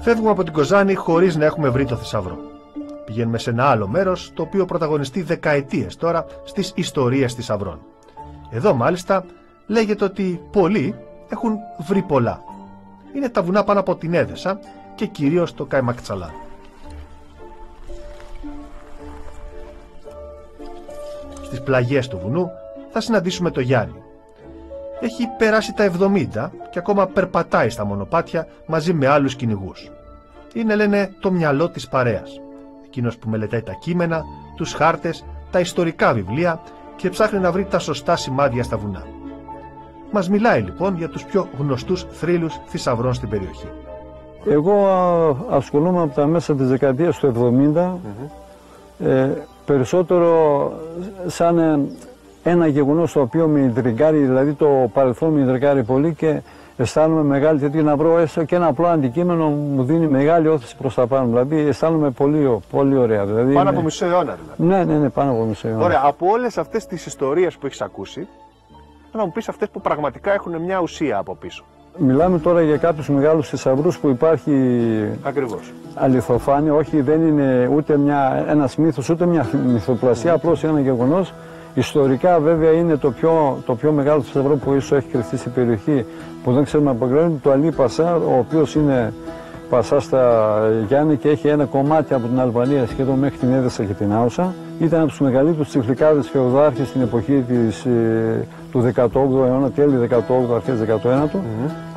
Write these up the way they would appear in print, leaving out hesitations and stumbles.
Φεύγουμε από την Κοζάνη χωρίς να έχουμε βρει το θησαυρό. Πηγαίνουμε σε ένα άλλο μέρος, το οποίο πρωταγωνιστεί δεκαετίες τώρα στις ιστορίες θησαυρών. Εδώ μάλιστα λέγεται ότι πολλοί έχουν βρει πολλά. Είναι τα βουνά πάνω από την Έδεσα και κυρίως το Καϊμακτσαλάν. Στις πλαγιές του βουνού θα συναντήσουμε το Γιάννη. Έχει περάσει τα 70 και ακόμα περπατάει στα μονοπάτια μαζί με άλλους κυνηγούς. Είναι, λένε, το μυαλό της παρέας. Εκείνος που μελετάει τα κείμενα, τους χάρτες, τα ιστορικά βιβλία και ψάχνει να βρει τα σωστά σημάδια στα βουνά. Μας μιλάει λοιπόν για τους πιο γνωστούς θρύλους θησαυρών στην περιοχή. Εγώ ασχολούμαι από τα μέσα της δεκαετίας του 70, περισσότερο σαν ένα γεγονός το οποίο με ιντριγκάρει, δηλαδή το παρελθόν με ιντριγκάρει πολύ και αισθάνομαι μεγάλη τέτοια, να βρω έστω και ένα απλό αντικείμενο μου δίνει μεγάλη όθηση προς τα πάνω. Δηλαδή αισθάνομαι πολύ ωραία. Δηλαδή, πάνω από μισό αιώνα δηλαδή. Ναι, πάνω από μισό αιώνα. Ωραία, από όλες αυτές τις ιστορίες που έχεις ακούσει, να μου πεις αυτές που πραγματικά έχουν μια ουσία από πίσω. Μιλάμε τώρα για κάποιους μεγάλους θησαυρούς που υπάρχει. Ακριβώς. Αληθοφάνεια, όχι, δεν είναι ούτε ένας μύθος, ούτε μια μυθοπλασία, απλώς ένα γεγονός. Ιστορικά βέβαια είναι το πιο μεγάλο θησαυρό που ίσως έχει κρυφτεί στην περιοχή, που δεν ξέρουμε από πού, το Αλή Πασά, ο οποίος είναι Πασά στα Γιάννη και έχει ένα κομμάτι από την Αλβανία σχεδόν μέχρι την Έδεσα και την Άουσα. Ήταν από τους μεγαλύτερους τσιφλικάδες φεουδάρχες στην εποχή του 18ου αιώνα, τέλη 18ου, αρχές 19ου.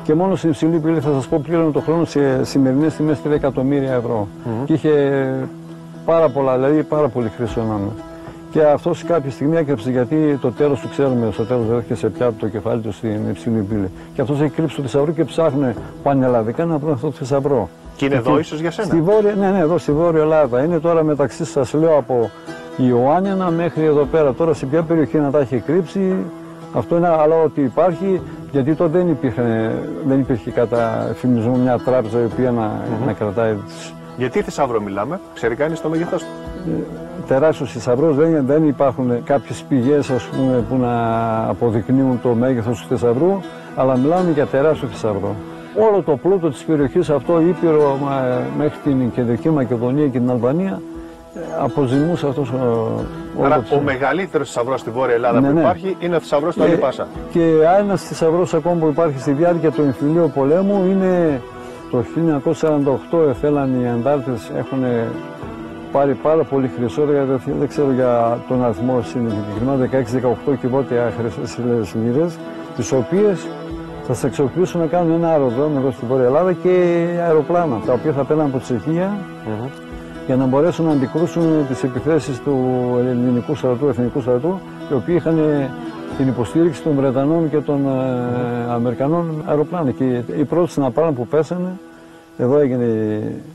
Και μόνο στην υψηλή πύλη, θα σας πω, πλήρωνε το χρόνο σε σημερινές τιμές 3 εκατομμύρια ευρώ. Και είχε πάρα πολλά, δηλαδή πάρα πολύ χρήσιο νόμο. Και αυτό κάποια στιγμή έκρυψε, γιατί το τέλος του ξέρουμε, στο τέλος βρέθηκε σε πιάτο το κεφάλι του στην υψηλή πύλη. Και αυτός έχει κρύψει το θησαυρό και ψάχνουν πανελλαδικά να βρουν αυτό το θησαυρό. Και είναι εδώ ίσως για σένα. Στη βόρεια, ναι, εδώ στη Βόρεια Ελλάδα. Είναι τώρα μεταξύ, σας λέω, από Ιωάννινα μέχρι εδώ πέρα. Τώρα σε ποια περιοχή να τα έχει κρύψει, αυτό είναι, αλλά ότι υπάρχει, γιατί τότε δεν υπήρχε κατά φημισμό μια τράπεζα η οποία να κρατάει. Γιατί θησαυρό μιλάμε, ξέρει κανείς το μέγεθός του? Τεράστιος θησαυρός, δεν υπάρχουν κάποιες πηγές, ας πούμε, που να αποδεικνύουν το μέγεθος του θησαυρού, αλλά μιλάμε για τεράστιο θησαυρό. Όλο το πλούτο της περιοχής αυτό, Ήπειρο μέχρι την Κεντρική Μακεδονία και την Αλβανία, αποζημούσε αυτός Άρα ο μεγαλύτερος θησαυρός στη Βόρεια Ελλάδα που υπάρχει είναι ο θησαυρός του Αλή Πασά. Και ένας θησαυρός ακόμα που υπάρχει στη διάρκεια του εμφυλίου πολέμου είναι το 1948, εθέλαν οι αντάρτες, έχουν πάρει πάρα πολύ χρυσό, δεν ξέρω για τον αριθμό συγκεκριμένα, 16-18 κυβότια χρυσές λίρες, τις οποίες θα σε αξιοποιήσουν να κάνουν ένα αεροδρόμιο εδώ στη Βόρεια Ελλάδα και αεροπλάνα, τα οποία θα παίρνουν από τη Τσεχία για να μπορέσουν να αντικρούσουν τις επιθέσεις του ελληνικού στρατού, εθνικού στρατού, οι οποίοι είχαν την υποστήριξη των Βρετανών και των Αμερικανών αεροπλάνων. Και οι πρώτοι να πάρουν που πέσανε, εδώ έγινε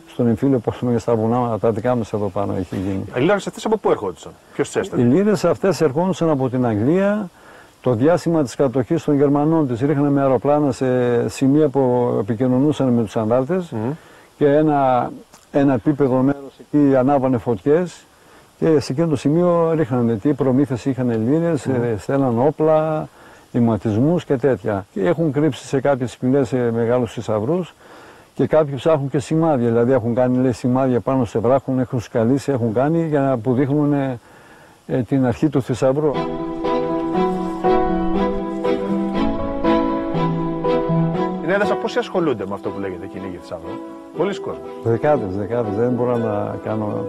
στον εμφύλιο πόλεμο για στα βουνά, τα δικά μας εδώ πάνω έχει γίνει. Οι λίρες αυτές από πού ερχόντουσαν, ποιος τις έστελνε? Οι λίρες αυτές ερχόντουσαν από την Αγγλία. Το διάστημα της κατοχής των Γερμανών τις ρίχνανε με αεροπλάνα σε σημεία που επικοινωνούσαν με τους αντάρτες και ένα επίπεδο μέρος εκεί ανάβανε φωτιές και σε εκείνο το σημείο ρίχνανε τι προμήθειες είχαν λίρες, στέλναν όπλα, ηματισμούς και τέτοια. Και έχουν κρύψει σε κάποιες σπηλιές σε μεγάλους θησαυρούς και κάποιοι ψάχνουν και σημάδια, δηλαδή έχουν κάνει, λέει, σημάδια πάνω σε βράχων, έχουν σκαλίσει, έχουν κάνει για να που δείχνουν την αρχή του θησαυρού. Στην Έδεσα πόσοι ασχολούνται με αυτό που λέγεται κυνήγι θησαυρού? Πολλοί κόσμος. Δεκάδες, δεν μπορώ να κάνω.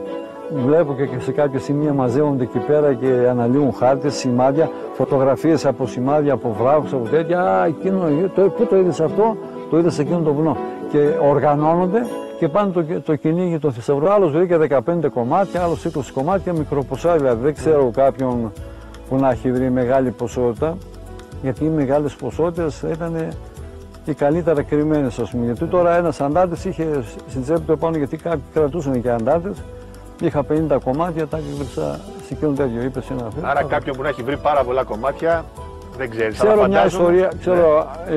Βλέπω και σε κάποια σημεία μαζεύονται εκεί πέρα και αναλύουν χάρτες, σημάδια, φωτογραφίες από σημάδια, από βράχους, από τέτοια. Εκείνο, πού το είδες αυτό? Το είδες σε εκείνο το βουνό. Και οργανώνονται και πάνε το κυνήγι το θησαυρό. Άλλος βρήκε 15 κομμάτια, άλλος 20 κομμάτια, μικροποσά δηλαδή. Δεν ξέρω κάποιον που να έχει βρει μεγάλη ποσότητα, γιατί οι μεγάλες ποσότητες ήταν και καλύτερα κρυμμένες, ας πούμε. Γιατί τώρα ένας αντάρτης είχε στην τσέπη του επάνω, γιατί κάποιοι κρατούσαν και αντάρτες. Είχα 50 κομμάτια, τα έκρυψα σε εκείνο τέτοιο, είπε σε ένα φίλο. Άρα κάποιον που να έχει βρει πάρα πολλά κομμάτια, δεν ξέρεις. Ξέρω μια ιστορία,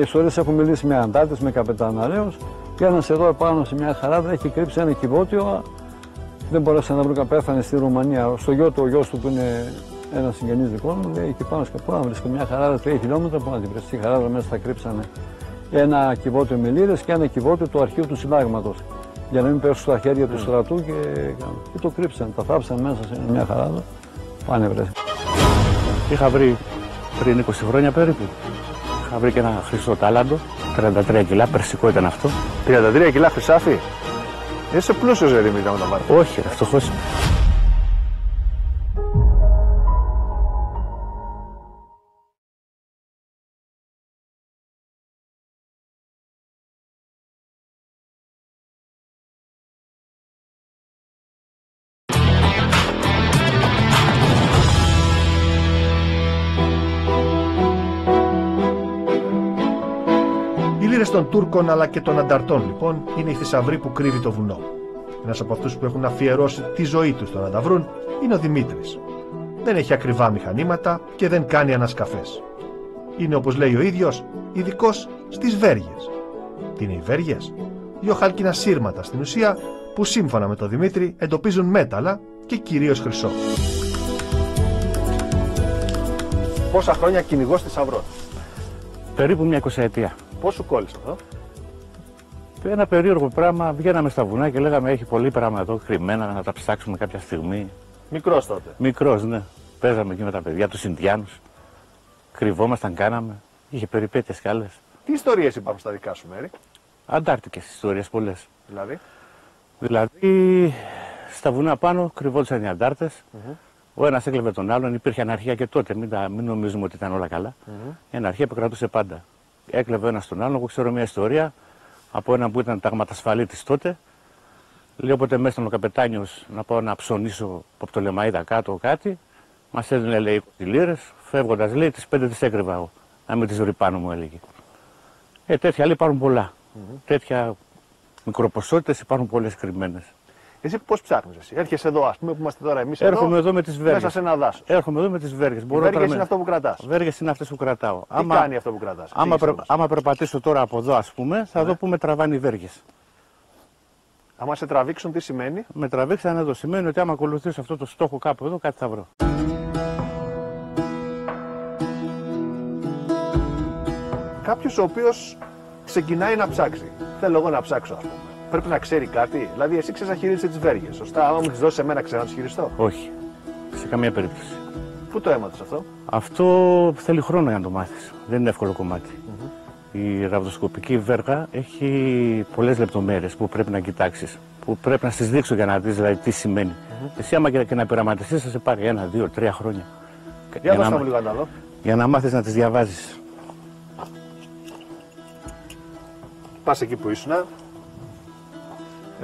ιστορίες έχω μιλήσει με αντάρτες, με καπεταναρέους και ένας εδώ επάνω σε μια χαράδα έχει κρύψει ένα κυβότιο, δεν μπορέσα να βρω, πέθανε στη Ρουμανία. Στο γιο του, ο γιος του που είναι ένας συγγενής δικό μου, λέει εκεί πάνω σκαπώ να βρίσκω μια χαράδα 3 χιλιόμετρα, που να την βρει. Στη χαράδα μέσα θα κρύψανε ένα κυβότιο με λίρες και ένα κυβότιο του αρχείου του συντάγματος. για να μην πέσουν στα χέρια του στρατού και το κρύψαν. Τα θάψαν μέσα σε μια χαράδα. Πάνε βρε. Είχα βρει πριν 20 χρόνια περίπου. Είχα βρει και ένα χρυσό τάλαντο, 33 κιλά, περσικό ήταν αυτό. 33 κιλά χρυσάφι. Είσαι πλούσιος, Δημήτρη, με τα βάρκα. Όχι, φτωχός. Οι λύρες των Τούρκων αλλά και των ανταρτών, λοιπόν, είναι η θησαυρή που κρύβει το βουνό. Ένας από αυτούς που έχουν αφιερώσει τη ζωή τους στο να τα βρουν είναι ο Δημήτρης. Δεν έχει ακριβά μηχανήματα και δεν κάνει ανασκαφές. Είναι, όπως λέει ο ίδιος, ειδικός στις βέργες. Τι είναι οι βέργες? Δύο χάλκινα σύρματα στην ουσία που σύμφωνα με τον Δημήτρη εντοπίζουν μέταλλα και κυρίως χρυσό. Πόσα χρόνια κυνηγός θησαυρών? Περίπου μια 20 ετία. Πώς σου κόλλησε αυτό? Ένα περίεργο πράγμα, βγαίναμε στα βουνά και λέγαμε έχει πολύ πράγματα εδώ κρυμμένα να τα ψάξουμε κάποια στιγμή. Μικρός τότε. Μικρός, ναι. Παίζαμε εκεί με τα παιδιά, τους Ινδιάνους. Κρυβόμασταν, κάναμε. Είχε περιπέτειες κι άλλες. Τι ιστορίες υπάρχουν στα δικά σου μέρη? Αντάρτικες ιστορίες πολλές. Δηλαδή, στα βουνά πάνω κρυβόντουσαν οι αντάρτες. Ο ένας έκλεβε τον άλλον, υπήρχε αναρχία και τότε, μην νομίζουμε ότι ήταν όλα καλά. Η αναρχία επικρατούσε πάντα. Έκλεβε ο ένας τον άλλον. Εγώ ξέρω μια ιστορία από έναν που ήταν ταγματασφαλίτης τότε. Λέει όποτε μέσα ήταν ο καπετάνιος να πάω να ψωνίσω από το Λεμαΐδα κάτω κάτι. Μας έδινε, λέει, 20 λίρες. Φεύγοντας, λέει, τις 5 τις έκρυβα εγώ. Να μην τις βρει πάνω μου, έλεγε. Τέτοια λέει υπάρχουν πολλά. Τέτοια μικροποσότητες υπάρχουν πολλές κρυμμένες. Εσύ πώς ψάχνεις εσύ? Έρχεσαι εδώ, ας πούμε, που είμαστε τώρα εμείς Έρχομαι εδώ με τις βέργες. Μέσα σε ένα δάσος. Έρχομαι εδώ με τις βέργες. Οι βέργες είναι αυτό που κρατάς. Βέργες είναι αυτές που κρατάω. Τι κάνει αυτό που κρατάς? Άμα περπατήσω τώρα από εδώ, ας πούμε, θα δω που με τραβάνε οι βέργες. Άμα σε τραβήξουν, τι σημαίνει? Με τραβήξαν εδώ. Σημαίνει ότι άμα ακολουθήσω αυτό το στόχο κάπου εδώ, κάτι θα βρω. Κάποιος ο οποίος ξεκινάει να ψάξει. Θέλω εγώ να ψάξω, ας πούμε. Πρέπει να ξέρει κάτι. Δηλαδή, εσύ ξέρεις να χειρίζεσαι τις βέργες. Σωστά, άμα μου τις δώσεις εμένα, ξέρω να τις χειριστώ? Όχι. Σε καμία περίπτωση. Πού το έμαθες αυτό? Αυτό θέλει χρόνο για να το μάθεις. Δεν είναι εύκολο κομμάτι. Η ραβδοσκοπική βέργα έχει πολλές λεπτομέρειες που πρέπει να κοιτάξεις. Που πρέπει να στις δείξω για να δεις δηλαδή, τι σημαίνει. Εσύ, άμα και να πειραματιστείς, θα σε πάρει 1, 2, 3 χρόνια. Για δώστε μου λίγο να τα δω. Για να μάθεις να τις διαβάζεις. Πας εκεί που ήσουνα.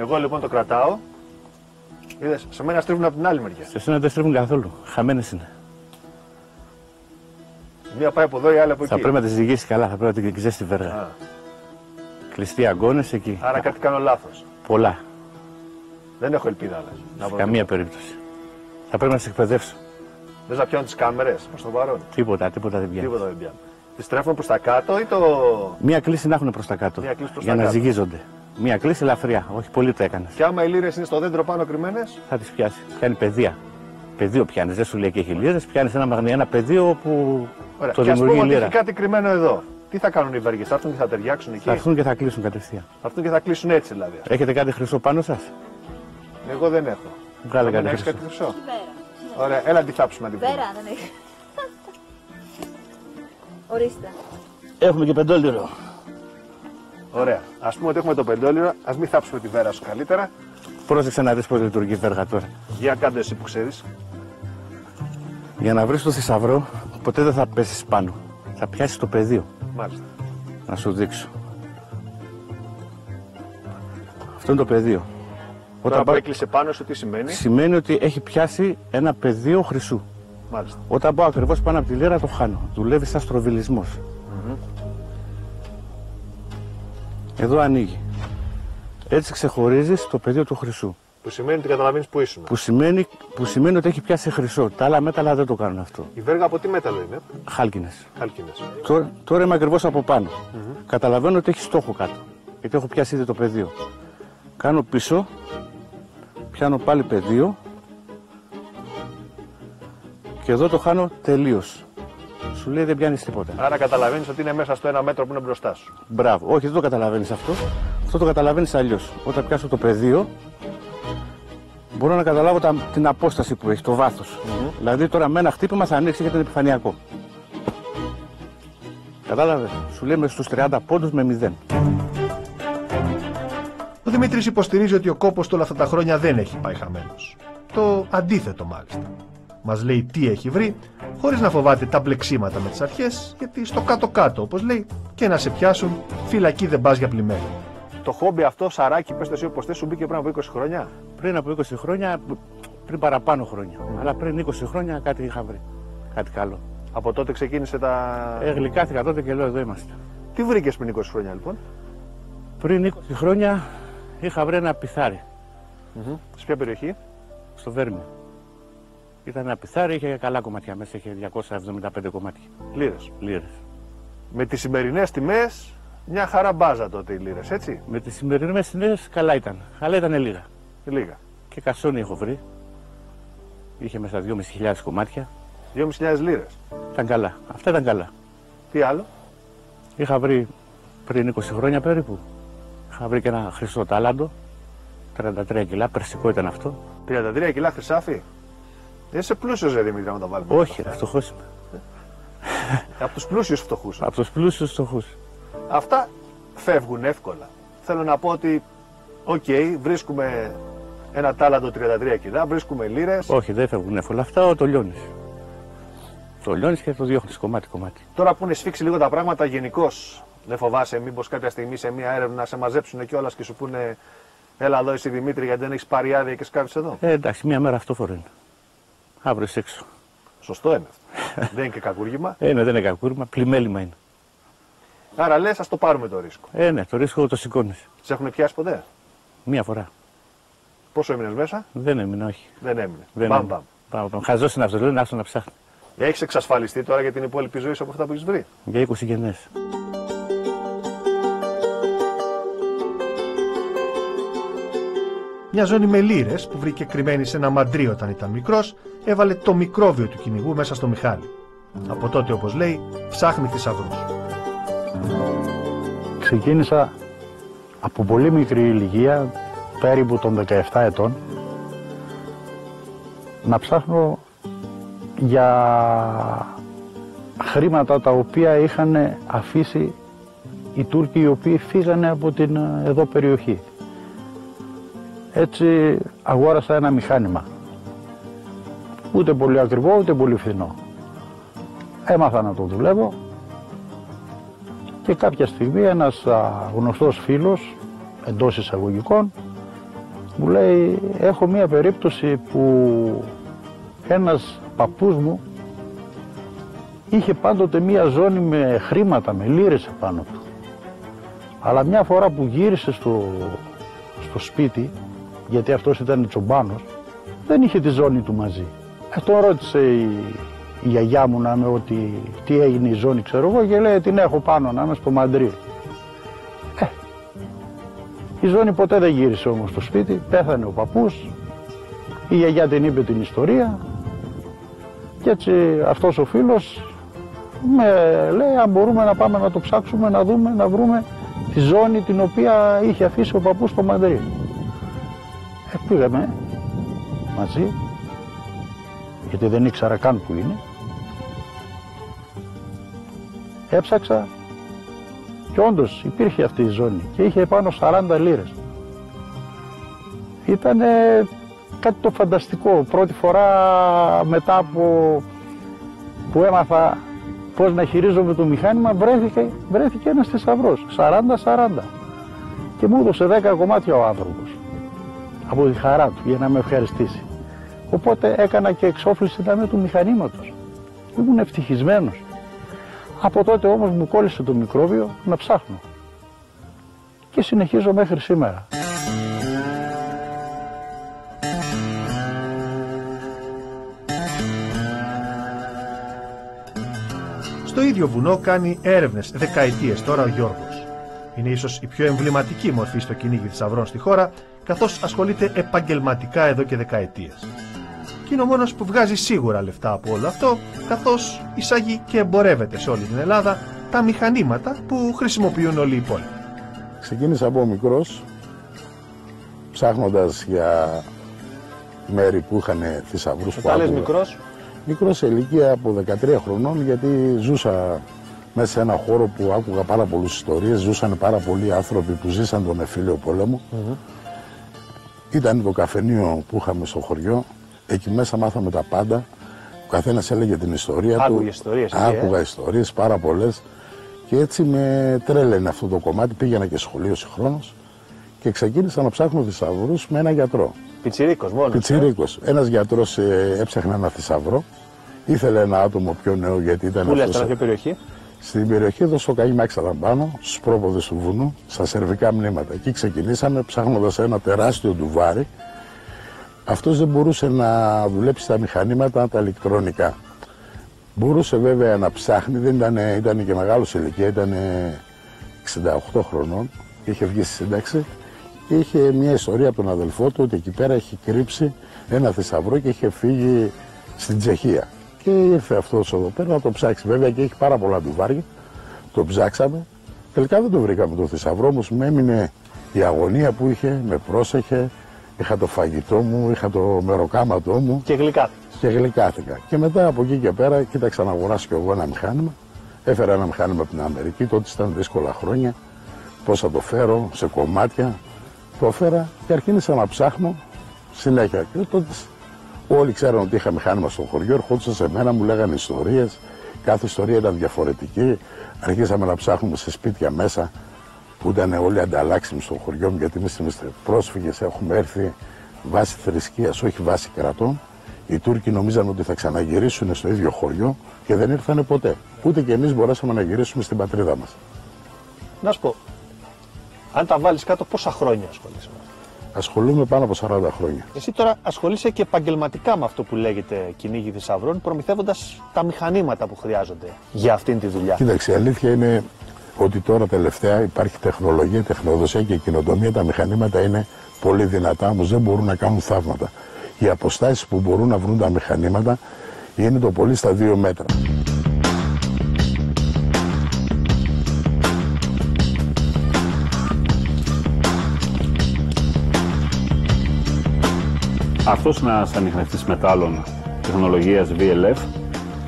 Εγώ λοιπόν το κρατάω. Είδες, σε μένα στρίβουν από την άλλη μεριά. Σε σένα δεν στρίβουν καθόλου. Χαμένες είναι. Μία πάει από εδώ, η άλλη από εκεί. Θα πρέπει να τις ζυγίσεις καλά, θα πρέπει να την κυκλizές τη βέργα. Κλειστοί αγκώνες εκεί. Άρα κάτι κάνω λάθος. Πολλά. Δεν έχω ελπίδα, λες. Σε καμία περίπτωση. Θα πρέπει να τις εκπαιδεύσω. Λες να πιάνω τις κάμερες προς το παρόν? Τίποτα δεν πιάνει. Τίποτα δεν πιάνω. Τις τρέφουμε προς τα κάτω ή το... Μία κλίση να έχουν προς τα κάτω. Για να ζυγίζονται. Μία κλίση ελαφριά. Όχι πολύ το έκανες. Και άμα οι λίρες είναι στο δέντρο πάνω κρυμμένες, θα τις πιάσει. Πιάνει πεδία. Πεδίο πιάνει. Δεν σου λέει και έχει λίρες. Πιάνει ένα πεδίο που ωραία, το και δημιουργεί ας πούμε λίρα. ότι έχει κάτι κρυμμένο εδώ. Τι θα κάνουν οι βέργες? Θα έρθουν και θα ταιριάξουν εκεί? Θα έρθουν και θα κλείσουν κατευθείαν. Θα έρθουν και θα κλείσουν έτσι δηλαδή. Έχετε κάτι χρυσό πάνω σας? Εγώ δεν έχω. Βγάλε κάτι χρυσό. Βέρα. Ωραία, έλα τη θάψουμε να την πούμε. Βέρα δεν έχει. Ορίστε. Έχουμε και πεντόλιρο. Ωραία. Ας πούμε ότι έχουμε το πεντόλιρο, ας μην θάψουμε τη βέρα σου καλύτερα. Πρόσεξε να δεις πώς λειτουργεί η βέργα τώρα. Για κάντε εσύ που ξέρεις. Για να βρεις το θησαυρό, ποτέ δεν θα πέσεις πάνω. Θα πιάσεις το πεδίο. Μάλιστα. Να σου δείξω. Αυτό είναι το πεδίο. Όταν που έκλεισε πάνω σου, τι σημαίνει? Σημαίνει ότι έχει πιάσει ένα πεδίο χρυσού. Μάλιστα. Όταν πάω ακριβώς πάνω από τη λίρα, το χάνω. Δουλεύει σαν στροβιλισμός. Εδώ ανοίγει. Έτσι ξεχωρίζεις το πεδίο του χρυσού. Που σημαίνει ότι καταλαβαίνεις που ήσουν. Που σημαίνει ότι έχει πιάσει χρυσό. Τα άλλα μέταλλα δεν το κάνουν αυτό. Η βέργα από τι μέταλλο είναι? Χάλκινες. Χάλκινες. Τώρα είμαι ακριβώς από πάνω. Καταλαβαίνω ότι έχει στόχο κάτω. Γιατί έχω πιάσει ήδη το πεδίο. Κάνω πίσω. Πιάνω πάλι πεδίο. Και εδώ το χάνω τελείως. Σου λέει δεν πιάνεις τίποτα. Άρα καταλαβαίνεις ότι είναι μέσα στο 1 μέτρο που είναι μπροστά σου. Μπράβο. Όχι, δεν το καταλαβαίνεις αυτό. Αυτό το καταλαβαίνεις αλλιώς. Όταν πιάσω το πεδίο, μπορώ να καταλάβω την απόσταση που έχει, το βάθος. Δηλαδή τώρα με ένα χτύπημα θα ανοίξει και τον επιφανειακό. Κατάλαβες, σου λέμε στους 30 πόντους με 0. Ο Δημήτρης υποστηρίζει ότι ο κόπος του όλα αυτά τα χρόνια δεν έχει πάει χαμένος. Το αντίθετο μάλιστα. Μας λέει τι έχει βρει, χωρίς να φοβάται τα μπλεξίματα με τις αρχές, γιατί στο κάτω-κάτω, όπως λέει, και να σε πιάσουν, φυλακή δεν πας για πλημμένα. Το χόμπι αυτό, Σαράκι, πες το εσύ όπως θες, σου μπήκε πριν από 20 χρόνια. Πριν από 20 χρόνια, πριν παραπάνω χρόνια. Αλλά πριν 20 χρόνια κάτι είχα βρει. Κάτι καλό. Από τότε ξεκίνησε τα. Γλυκάθηκα τότε και λέω εδώ είμαστε. Τι βρήκες πριν 20 χρόνια λοιπόν? Πριν 20 χρόνια είχα βρει ένα πιθάρι. Σε ποια περιοχή? Στο Βέρμιο. Ήταν ένα πιθάρι, είχε καλά κομμάτια μέσα, είχε 275 κομμάτια. Λίρες. Λίρες. Με τις σημερινές τιμές, μια χαρά μπάζα τότε οι λίρες, έτσι. Με τις σημερινές τιμές καλά ήταν, αλλά ήταν λίγα. Λίγα. Και κασόνι έχω βρει. Είχε μέσα 2.500 κομμάτια. 2.500 λίρες. Ήταν καλά. Αυτά ήταν καλά. Τι άλλο? Είχα βρει πριν 20 χρόνια περίπου. Είχα βρει και ένα χρυσό τάλαντο. 33 κιλά, περσικό ήταν αυτό. 33 κιλά χρυσάφι. Είσαι πλούσιος, Δημήτρη, να τα βάλουμε. Όχι, φτωχός είμαι. Από τους πλούσιους φτωχούς. Από τους πλούσιους φτωχούς. Αυτά φεύγουν εύκολα. Θέλω να πω ότι, βρίσκουμε ένα τάλαντο 33 κιλά, βρίσκουμε λίρες. Όχι, δεν φεύγουν εύκολα. Αυτά το λιώνεις. Το λιώνεις και το διώχνεις κομμάτι-κομμάτι. Τώρα που είναι σφίξει λίγο τα πράγματα γενικώς, δεν φοβάσαι μήπως κάποια στιγμή σε μια έρευνα σε μαζέψουν κιόλας και σου πούνε έλα εδώ εσύ Δημήτρη γιατί δεν έχεις πάρει άδεια και σκάβεις εδώ? Εντάξει, μια μέρα αυτό φορά είναι. Αύριο είσαι έξω. Σωστό είναι αυτό. Δεν είναι και κακούργημα. Ναι, δεν είναι κακούργημα, πλημέλημα είναι. Άρα λες, ας το πάρουμε το ρίσκο. Ναι, το ρίσκο το σηκώνεις. Σε έχουν πιάσει ποτέ? Μία φορά. Πόσο έμεινες μέσα? Δεν έμεινε, όχι. Δεν έμεινε. Μπαμ. Χαζός είναι αυτό, λένε άστο να ψάχνει. Έχεις εξασφαλιστεί τώρα για την υπόλοιπη ζωή σου από αυτά που έχεις βρει? Για 20 γενναίες. Μια ζώνη με λίρες που βρήκε κρυμμένη σε ένα μαντρί όταν ήταν μικρός, έβαλε το μικρόβιο του κυνηγού μέσα στο Μιχάλη. Από τότε, όπως λέει, ψάχνει θησαυρούς. Ξεκίνησα από πολύ μικρή ηλικία, περίπου των 17 ετών, να ψάχνω για χρήματα τα οποία είχαν αφήσει οι Τούρκοι οι οποίοι φύγανε από την εδώ περιοχή. Έτσι αγόρασα ένα μηχάνημα, ούτε πολύ ακριβό ούτε πολύ φθηνό. Έμαθα να το δουλεύω και κάποια στιγμή ένας γνωστός φίλος, εντός εισαγωγικών, μου λέει έχω μία περίπτωση που ένας παππούς μου είχε πάντοτε μία ζώνη με χρήματα, με λίρες επάνω του. Αλλά μια φορά που γύρισε στο σπίτι, γιατί αυτός ήταν τσομπάνος, δεν είχε τη ζώνη του μαζί. Τον ρώτησε η γιαγιά μου να είμαι ότι τι έγινε η ζώνη, ξέρω εγώ, και λέει την έχω πάνω να είμαι στο μαντρί. Η ζώνη ποτέ δεν γύρισε όμως στο σπίτι, πέθανε ο παππούς, η γιαγιά την είπε την ιστορία και έτσι αυτός ο φίλος με λέει αν μπορούμε να πάμε να το ψάξουμε, να δούμε, να βρούμε τη ζώνη την οποία είχε αφήσει ο παππούς στο μαντρί. Πήγαμε μαζί, γιατί δεν ήξερα καν που είναι. Έψαξα και όντως υπήρχε αυτή η ζώνη και είχε πάνω 40 λίρες. Ήτανε κάτι το φανταστικό. Πρώτη φορά μετά από που έμαθα πώς να χειρίζομαι το μηχάνημα βρέθηκε ένας θησαυρός, 40-40. Και μου έδωσε 10 κομμάτια ο άνθρωπος. Από τη χαρά του για να με ευχαριστήσει. Οπότε έκανα και εξόφληση του μηχανήματος. Ήμουν ευτυχισμένος. Από τότε όμως μου κόλλησε το μικρόβιο να ψάχνω. Και συνεχίζω μέχρι σήμερα. Στο ίδιο βουνό κάνει έρευνες δεκαετίες τώρα ο Γιώργος. Είναι ίσως η πιο εμβληματική μορφή στο κυνήγι θησαυρών στη χώρα, καθώς ασχολείται επαγγελματικά εδώ και δεκαετίες. Και είναι ο μόνος που βγάζει σίγουρα λεφτά από όλο αυτό, καθώς εισάγει και εμπορεύεται σε όλη την Ελλάδα τα μηχανήματα που χρησιμοποιούν όλοι οι υπόλοιποι. Ξεκίνησα από μικρός, ψάχνοντας για μέρη που είχαν θησαυρούς. Τα λες μικρός? Μικρός σε ηλικία από 13 χρονών, γιατί ζούσα μέσα σε ένα χώρο που άκουγα πάρα πολλές ιστορίες, ζούσαν πάρα πολλοί άνθρωποι που ζήσαν τον εμφύλιο πόλεμο. Ήταν το καφενείο που είχαμε στο χωριό, εκεί μέσα μάθαμε τα πάντα, ο καθένας έλεγε την ιστορία του. Ιστορίες, άκουγα ιστορίες πάρα πολλές και έτσι με τρέλαινε αυτό το κομμάτι, πήγαινα και σχολείο συγχρόνως και ξεκίνησα να ψάχνω θησαυρούς με έναν γιατρό. Πιτσιρίκος μόνος. Πιτσιρίκος. Ένας γιατρός έψαχνε ένα θησαυρό, ήθελε ένα άτομο πιο νέο γιατί ήταν Πού λες, ποια περιοχή? Στην περιοχή εδώ στο Καΐ Μάξαλαμπάνο, στους πρόποδες του βουνού, στα σερβικά μνήματα. Εκεί ξεκινήσαμε ψάχνοντας ένα τεράστιο ντουβάρι. Αυτός δεν μπορούσε να δουλέψει τα μηχανήματα, τα ηλεκτρονικά. Μπορούσε βέβαια να ψάχνει, δεν ήταν και μεγάλος ηλικία, ήταν 68 χρονών, είχε βγει στη σύνταξη και είχε μια ιστορία από τον αδελφό του ότι εκεί πέρα έχει κρύψει ένα θησαυρό και είχε φύγει στην Τσεχία. Και ήρθε αυτός εδώ πέρα να το ψάξει. Βέβαια και έχει πάρα πολλά ντουβάρια. Το ψάξαμε. Τελικά δεν το βρήκαμε το θησαυρό, όμως μου έμεινε η αγωνία που είχε, με πρόσεχε. Είχα το φαγητό μου, είχα το μεροκάματό μου. Και γλυκά. Και γλυκάθηκα. Και μετά από εκεί και πέρα κοίταξα να αγοράσω κι εγώ ένα μηχάνημα. Έφερα ένα μηχάνημα από την Αμερική, τότε ήταν δύσκολα χρόνια. Πώς θα το φέρω, σε κομμάτια. Το έφερα και αρχίνησα να ψάχνω συνέχεια. Και τότε όλοι ξέραν ότι είχα μηχάνημα στο χωριό, ερχόντουσαν σε μένα, μου λέγανε ιστορίες. Κάθε ιστορία ήταν διαφορετική. Αρχίσαμε να ψάχνουμε σε σπίτια μέσα που ήταν όλοι ανταλλάξιμοι στο χωριό μου, γιατί εμείς είμαστε πρόσφυγες, έχουμε έρθει βάσει θρησκείας, όχι βάσει κρατών. Οι Τούρκοι νομίζαν ότι θα ξαναγυρίσουν στο ίδιο χωριό και δεν ήρθανε ποτέ. Ούτε και εμείς μπορέσαμε να γυρίσουμε στην πατρίδα μας. Να σου πω, αν τα βάλεις κάτω, πόσα χρόνια ασχολείσαι? Ασχολούμαι πάνω από 40 χρόνια. Εσύ τώρα ασχολείσαι και επαγγελματικά με αυτό που λέγεται κυνήγι θησαυρών, προμηθεύοντας τα μηχανήματα που χρειάζονται για αυτήν τη δουλειά. Κοίταξε, η αλήθεια είναι ότι τώρα τελευταία υπάρχει τεχνολογία, τεχνοδοσία και κοινοτομία. Τα μηχανήματα είναι πολύ δυνατά, όμως δεν μπορούν να κάνουν θαύματα. Οι αποστάσεις που μπορούν να βρουν τα μηχανήματα είναι το πολύ στα 2 μέτρα. Αυτός είναι ένας ανιχνευτής μετάλλων τεχνολογίας VLF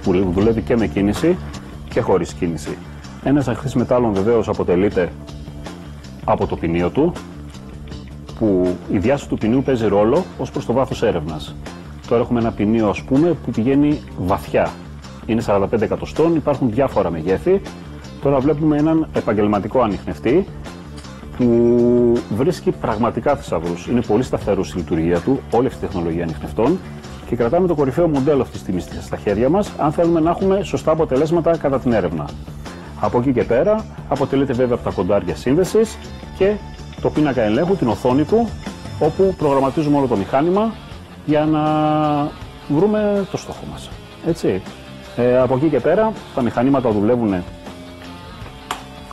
που δουλεύει και με κίνηση και χωρίς κίνηση. Ένας ανιχνευτής μετάλλων βεβαίως αποτελείται από το ποινίο του, που η διάσταση του ποινίου παίζει ρόλο ως προς το βάθος έρευνας. Τώρα έχουμε ένα ποινίο, ας πούμε, που πηγαίνει βαθιά. Είναι 45 εκατοστών, υπάρχουν διάφορα μεγέθη. Τώρα βλέπουμε έναν επαγγελματικό ανιχνευτή που βρίσκει πραγματικά θησαυρούς. Είναι πολύ σταθερός στη λειτουργία του, όλη αυτή η τεχνολογία ανιχνευτών, και κρατάμε το κορυφαίο μοντέλο αυτής της στιγμής στα χέρια μας, αν θέλουμε να έχουμε σωστά αποτελέσματα κατά την έρευνα. Από εκεί και πέρα αποτελείται βέβαια από τα κοντάρια σύνδεσης και το πίνακα ελέγχου, την οθόνη του, όπου προγραμματίζουμε όλο το μηχάνημα για να βρούμε το στόχο μας. Έτσι. Από εκεί και πέρα τα μηχανήματα δουλεύουν,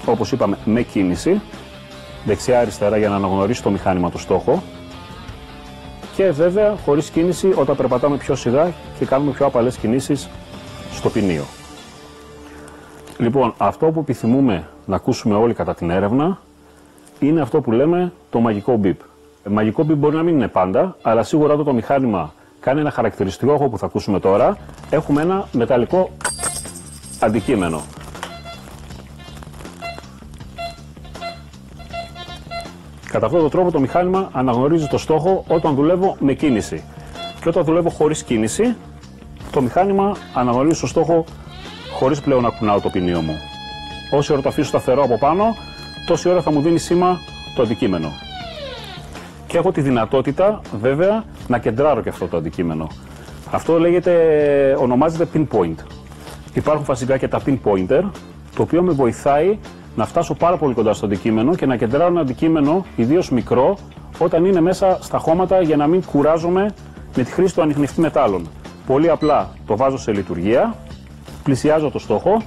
όπως είπαμε, με κίνηση, δεξιά-αριστερά, για να αναγνωρίσει το μηχάνημα το στόχο, και βέβαια χωρίς κίνηση όταν περπατάμε πιο σιγά και κάνουμε πιο απαλές κινήσεις στο ποινίο. Λοιπόν, αυτό που επιθυμούμε να ακούσουμε όλοι κατά την έρευνα είναι αυτό που λέμε το μαγικό μπιπ. Μαγικό μπιπ μπορεί να μην είναι πάντα, αλλά σίγουρα όταν το μηχάνημα κάνει ένα χαρακτηριστικό ήχο που θα ακούσουμε τώρα, έχουμε ένα μεταλλικό αντικείμενο. Κατά αυτόν τον τρόπο το μηχάνημα αναγνωρίζει το στόχο όταν δουλεύω με κίνηση. Και όταν δουλεύω χωρίς κίνηση, το μηχάνημα αναγνωρίζει το στόχο χωρίς πλέον να κουνάω το ποινίο μου. Όση ώρα το αφήσω σταθερό από πάνω, τόση ώρα θα μου δίνει σήμα το αντικείμενο. Και έχω τη δυνατότητα βέβαια να κεντράρω και αυτό το αντικείμενο. Αυτό ονομάζεται pinpoint. Υπάρχουν φυσικά και τα pinpointer, το οποίο με βοηθάει να φτάσω πάρα πολύ κοντά στο αντικείμενο και να κεντράρω ένα αντικείμενο, ιδίως μικρό, όταν είναι μέσα στα χώματα, για να μην κουράζομαι με τη χρήση του ανιχνευτή μετάλλων. Πολύ απλά το βάζω σε λειτουργία, πλησιάζω το στόχο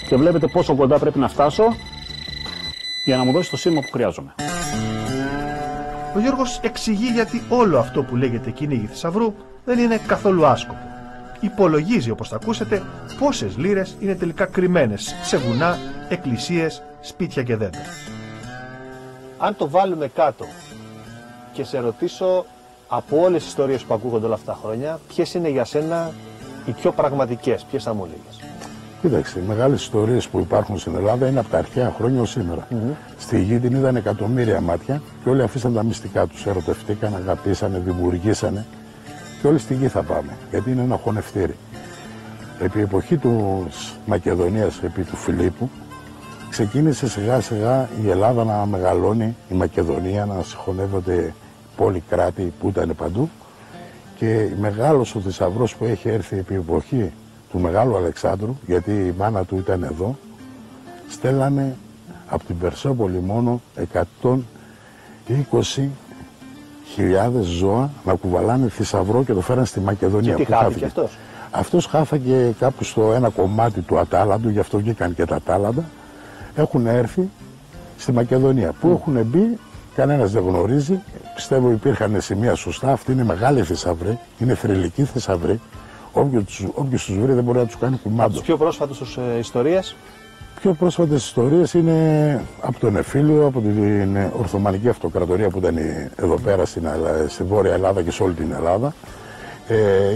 και βλέπετε πόσο κοντά πρέπει να φτάσω για να μου δώσει το σήμα που χρειάζομαι. Ο Γιώργος εξηγεί γιατί όλο αυτό που λέγεται κυνήγι θησαυρού δεν είναι καθόλου άσκοπο. Υπολογίζει, όπως θα ακούσετε, πόσες λίρες είναι τελικά κρυμμένες σε βουνά, εκκλησίες, σπίτια και δέντρα. Αν το βάλουμε κάτω και σε ρωτήσω από όλες τις ιστορίες που ακούγονται όλα αυτά τα χρόνια, ποιες είναι για σένα οι πιο πραγματικές, ποιες θα μου έλεγες? Κοίταξε, οι μεγάλες ιστορίες που υπάρχουν στην Ελλάδα είναι από τα αρχαία χρόνια ως σήμερα. Στη γη την είδαν εκατομμύρια μάτια και όλοι αφήσαν τα μυστικά τους. Ερωτευτήκαν, αγαπήσανε, δημιουργήσανε. Και όλοι στη γη θα πάμε, γιατί είναι ένα χωνευτήρι. Επί εποχή του Μακεδονίας, επί του Φιλίππου, ξεκίνησε σιγά σιγά η Ελλάδα να μεγαλώνει, η Μακεδονία να συγχωνεύονται πόλη, κράτη που ήταν παντού. Και μεγάλος ο θησαυρός που έχει έρθει επί εποχή του Μεγάλου Αλεξάνδρου, γιατί η μάνα του ήταν εδώ, στέλνανε από την Περσόπολη μόνο 120.000 ζώα να κουβαλάνε θησαυρό και το φέραν στη Μακεδονία. Και τι χάθηκε αυτός? Αυτός χάθηκε κάπου στο ένα κομμάτι του Ατάλαντου, γι' αυτό βγήκαν και τα Ατάλαντα. Έχουν έρθει στη Μακεδονία. Πού έχουν μπει, κανένας δεν γνωρίζει. Πιστεύω υπήρχαν σημεία σωστά. Αυτή είναι μεγάλη θησαυρή, είναι θρυλική θησαυρή. Όποιος τους βρει δεν μπορεί να τους κάνει κουμάντο. Από τις πιο πρόσφατες ιστορίες? Πιο πρόσφατες ιστορίες είναι από τον Εφήλιο, από την Ορθωμανική Αυτοκρατορία που ήταν εδώ πέρα στη Βόρεια Ελλάδα και σε όλη την Ελλάδα.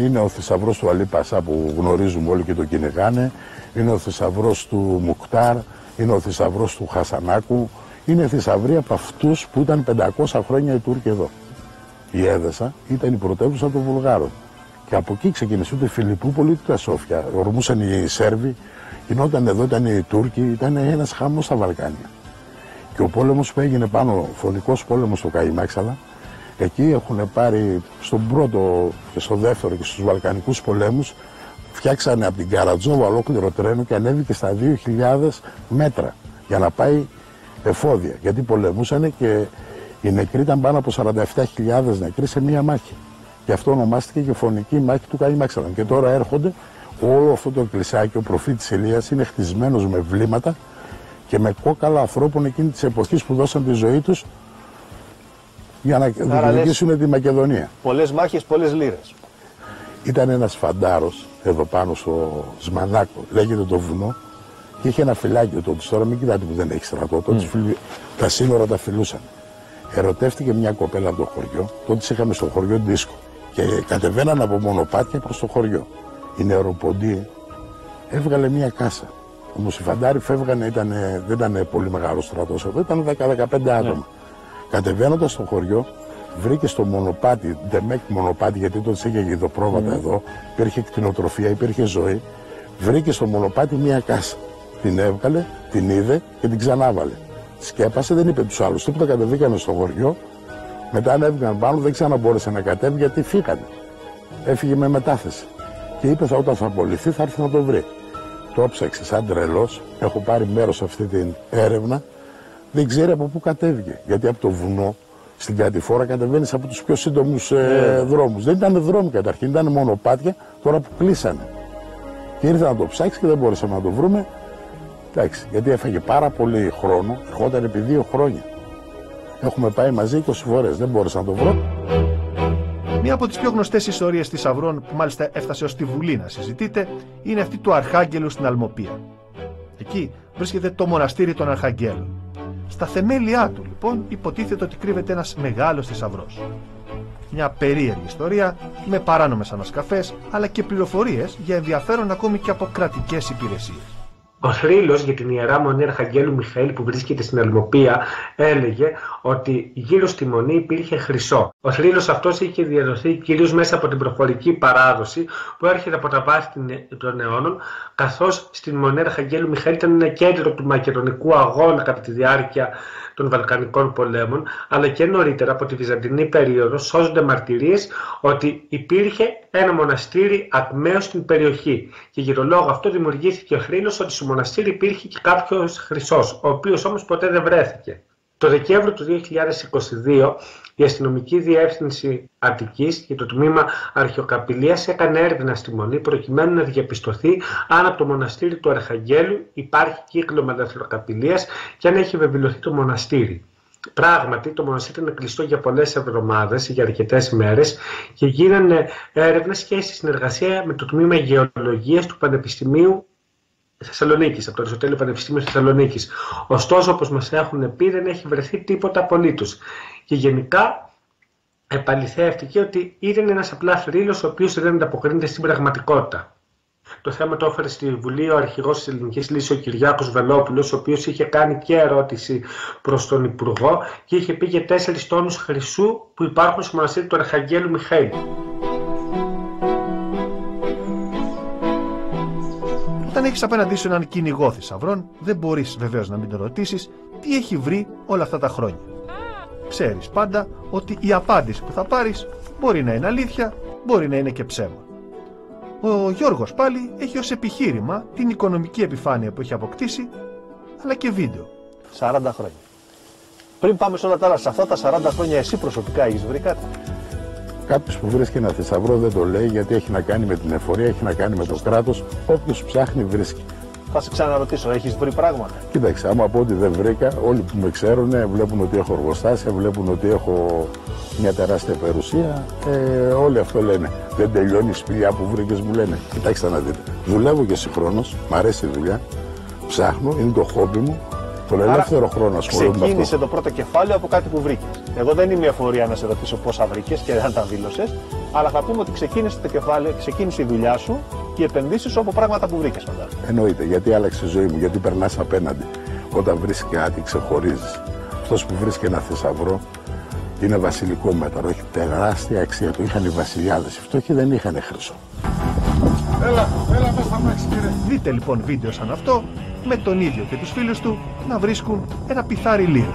Είναι ο θησαυρός του Αλή Πασά που γνωρίζουμε όλοι και το κυνηγάνε. Είναι ο θησαυρός του Μουκτάρ, είναι ο θησαυρός του Χασανάκου. Είναι θησαυροί από αυτούς που ήταν 500 χρόνια οι Τούρκοι εδώ. Η Έδεσα ήταν η πρωτεύουσα των Βουλγάρων. Και από εκεί ξεκίνησε ούτε Φιλιππούπολη ούτε τα Σόφια. Ορμούσαν οι Σέρβοι, γινόταν εδώ, ήταν οι Τούρκοι, ήταν ένας χαμός στα Βαλκάνια. Και ο πόλεμος που έγινε πάνω, ο φωνικός πόλεμος στο Καϊμάξαλα, εκεί έχουν πάρει στον πρώτο και στο δεύτερο και στους Βαλκανικούς πολέμους, φτιάξανε από την Καρατζόβα ολόκληρο τρένο και ανέβηκε στα 2.000 μέτρα για να πάει εφόδια. Γιατί πολεμούσανε και οι νεκροί ήταν πάνω από 47.000 νεκροί σε μία μάχη. Γι' αυτό ονομάστηκε και φωνική μάχη του Καϊμάξαλα. Και τώρα έρχονται, όλο αυτό το εκκλησάκι, ο προφήτης Ηλίας είναι χτισμένος με βλήματα και με κόκαλα ανθρώπων εκείνη της εποχής που δώσαν τη ζωή τους για να δημιουργήσουν τη Μακεδονία. Πολλές μάχες, πολλές λίρες. Ήταν ένας φαντάρος εδώ πάνω στο Σμανάκο, λέγεται το βουνό, και είχε ένα φυλάκιο τότε. Τώρα μην κοιτάτε που δεν έχει στρατό, τότε τα σύνορα τα φιλούσαν. Ερωτεύτηκε μια κοπέλα από το χωριό, τότε είχαμε στο χωριό δίσκο και κατεβαίναν από μονοπάτια προς το χωριό. Η νεροποντή έβγαλε μια κάσα. Όμως οι φαντάροι φεύγανε, δεν ήταν πολύ μεγάλο στρατός εδώ, ήταν 10-15 άτομα. Κατεβαίνοντας στο χωριό, βρήκε στο μονοπάτι, ντεμέκ μονοπάτι, γιατί τότε είχε γηδοπρόβατα εδώ, υπήρχε κτηνοτροφία, υπήρχε ζωή. Βρήκε στο μονοπάτι μια κάσα. Την έβγαλε, την είδε και την ξανάβαλε. Σκέπασε, δεν είπε τους άλλους τίποτα, κατεβήκανε στο χωριό. Μετά ανέβηκαν πάνω, δεν ξαναμπόρεσε να κατέβει γιατί φύγανε. Έφυγε με μετάθεση. Και είπε όταν θα απολυθεί θα έρθει να το βρει. Το ψάξε σαν τρελός, έχω πάρει μέρος σε αυτή την έρευνα. Δεν ξέρει από πού κατέβηκε. Γιατί από το βουνό στην κατηφόρα κατεβαίνεις από τους πιο σύντομους δρόμους. Δεν ήταν δρόμοι καταρχήν, ήταν μονοπάτια, τώρα που κλείσανε. Και ήρθε να το ψάξει και δεν μπόρεσαμε να το βρούμε. Εντάξει, γιατί έφαγε πάρα πολύ χρόνο, ερχόταν επί 2 χρόνια. Έχουμε πάει μαζί 20 φορές, δεν μπόρεσα να το βρω. Μία από τις πιο γνωστές ιστορίες θησαυρών που μάλιστα έφτασε ως τη Βουλή να συζητείται είναι αυτή του Αρχάγγελου στην Αλμοπία. Εκεί βρίσκεται το μοναστήρι των Αρχαγγέλων. Στα θεμέλια του λοιπόν υποτίθεται ότι κρύβεται ένας μεγάλος θησαυρός. Μια περίεργη ιστορία με παράνομες ανασκαφές αλλά και πληροφορίες για ενδιαφέρον ακόμη και από κρατικές υπηρεσίες. Ο θρύλος για την Ιερά Μονή Αρχαγγέλου Μιχαήλ που βρίσκεται στην Αλμοπία έλεγε ότι γύρω στη μονή υπήρχε χρυσό. Ο θρύλος αυτός είχε διαδοθεί κυρίως μέσα από την προφορική παράδοση που έρχεται από τα βάθη των αιώνων, καθώς στην Μονή Αρχαγγέλου Μιχαήλ ήταν ένα κέντρο του μακεδονικού αγώνα κατά τη διάρκεια των Βαλκανικών πολέμων, αλλά και νωρίτερα από τη Βυζαντινή περίοδο σώζονται μαρτυρίες ότι υπήρχε ένα μοναστήρι ακμαίο στην περιοχή. Και για τον λόγο αυτό δημιουργήθηκε ο θρύλος ότι στο μοναστήρι υπήρχε και κάποιος χρυσός, ο οποίος όμως ποτέ δεν βρέθηκε. Το Δεκέμβριο του 2022 η Αστυνομική Διεύθυνση Αττικής και το Τμήμα Αρχαιοκαπηλείας έκανε έρευνα στη Μονή προκειμένου να διαπιστωθεί αν από το μοναστήρι του Αρχαγγέλου υπάρχει κύκλωμα δαχτυλοκαπηλείας και αν έχει βεβαιωθεί το μοναστήρι. Πράγματι, το μοναστήρι ήταν κλειστό για πολλές εβδομάδες, για αρκετές μέρες και γίνανε έρευνες και στη συνεργασία με το Τμήμα Γεωλογίας του Πανεπιστημίου Θεσσαλονίκης, από το Αριστοτέλειο Πανεπιστήμιο Θεσσαλονίκης. Ωστόσο, όπως μας έχουν πει, δεν έχει βρεθεί τίποτα απολύτως. Και γενικά επαληθεύτηκε ότι ήταν ένας απλά θρύλος ο οποίος δεν ανταποκρίνεται στην πραγματικότητα. Το θέμα το έφερε στη Βουλή ο αρχηγός της Ελληνικής Λύσης, ο Κυριάκος Βελόπουλος, ο οποίος είχε κάνει και ερώτηση προς τον Υπουργό και είχε πει για 4 τόνους χρυσού που υπάρχουν στο μοναστήρι του Αρχαγγέλου Μιχαήλ. Όταν έχεις απέναντί σου έναν κυνηγό θησαυρών, δεν μπορείς βεβαίως να μην τον ρωτήσεις τι έχει βρει όλα αυτά τα χρόνια. Ξέρεις πάντα ότι η απάντηση που θα πάρεις μπορεί να είναι αλήθεια, μπορεί να είναι και ψέμα. Ο Γιώργος πάλι έχει ως επιχείρημα την οικονομική επιφάνεια που έχει αποκτήσει, αλλά και βίντεο. 40 χρόνια. Πριν πάμε σε όλα τα άλλα, σε αυτά τα 40 χρόνια εσύ προσωπικά έχεις βρει κάτι? Κάποιος που βρίσκει ένα θησαυρό δεν το λέει, γιατί έχει να κάνει με την εφορία, έχει να κάνει με το κράτος. Όποιος ψάχνει βρίσκει. Θα σε ξαναρωτήσω, έχεις βρει πράγματα? Κοίταξε, άμα πω ότι δεν βρήκα, όλοι που με ξέρουν βλέπουν ότι έχω εργοστάσια, βλέπουν ότι έχω μια τεράστια περιουσία. Όλοι αυτό λένε. Δεν τελειώνει η σπηλιά που βρήκες, μου λένε. Κοιτάξτε να δείτε. Δουλεύω και συγχρόνως, μ' αρέσει η δουλειά, ψάχνω, είναι το χόμπι μου. Τον ελεύθερο χρόνο ασχολούμαι με αυτό. Ξεκίνησε το πρώτο κεφάλαιο από κάτι που βρήκες. Εγώ δεν είμαι εφορία να σε ρωτήσω πόσα βρήκες και αν τα δήλωσες, αλλά θα πούμε ότι ξεκίνησε το κεφάλαιο, ξεκίνησε η δουλειά σου και οι επενδύσεις σου από πράγματα που βρήκες μετά. Εννοείται, γιατί άλλαξε η ζωή μου, γιατί περνάς απέναντι. Όταν βρίσκει κάτι, ξεχωρίζεις. Αυτός που βρίσκει ένα θησαυρό είναι βασιλικό μέταλλο, έχει τεράστια αξία. Το είχαν οι βασιλιάδες, οι φτωχοί δεν είχαν χρυσό. Έλα μέσα στα μάξι, κύριε. Δείτε λοιπόν βίντεο σαν αυτό, με τον ίδιο και τους φίλους του να βρίσκουν ένα πιθάρι λίρες.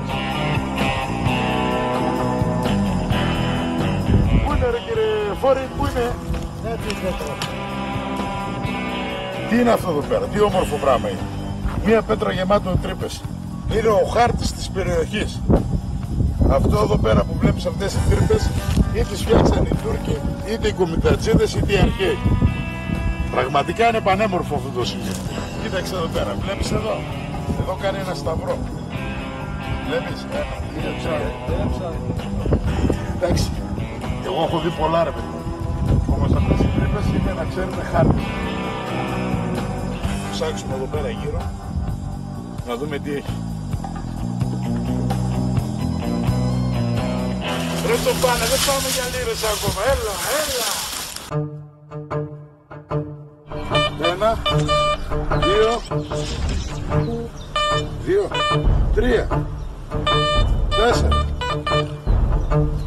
Πού είναι ρε κύριε Φόρη, πού είναι? Τι είναι αυτό εδώ πέρα, τι όμορφο πράγμα είναι. Μία πέτρα γεμάτο τρύπες. Είναι ο χάρτης της περιοχής. Αυτό εδώ πέρα που βλέπεις αυτές οι τρύπες, είτε τις φτιάξαν οι Τούρκοι, είτε οι κομιτατζίδες, είτε οι αρχαίοι. Πραγματικά είναι πανέμορφο αυτό το σημείο. Κοίταξε εδώ πέρα, βλέπεις εδώ. Εδώ κάνει ένα σταυρό. Βλέπεις, εντάξει, εγώ έχω δει πολλά ρε παιδί. Όμως αυτές οι τρύπες είναι να ξέρουμε χάρτη. Ψάξουμε εδώ πέρα γύρω, να δούμε τι έχει. Ρε το πάνε, δεν πάμε για λίρες ακόμα, έλα, έλα. 1, 2, 3, 4.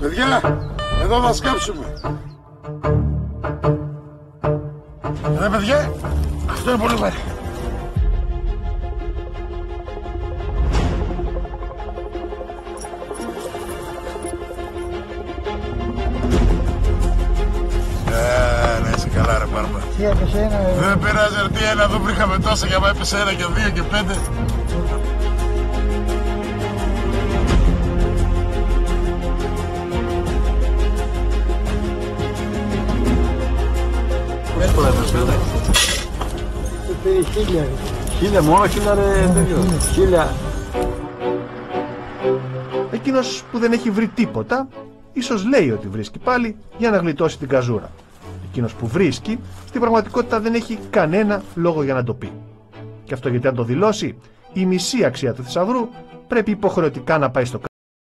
Παιδιά, εδώ θα σκάψουμε. Ρε παιδιά, αυτό είναι πολύ βαρύ. Να είσαι καλά ρε Μπάρμπα. Δεν πειράζει ρε, τι ένα, εδώ βρήκαμε τόσα και άμα έπεσε 1 και 2 και 5. Εύκολα να σου πέντε. Χίλια μόνο, 1000 ρε τέτοιο. 1000. Εκείνος που δεν έχει βρει τίποτα, ίσως λέει ότι βρίσκει πάλι για να γλιτώσει την καζούρα. Εκείνος που βρίσκει, στην πραγματικότητα δεν έχει κανένα λόγο για να το πει. Και αυτό γιατί αν το δηλώσει, η μισή αξία του θησαυρού πρέπει υποχρεωτικά να πάει στο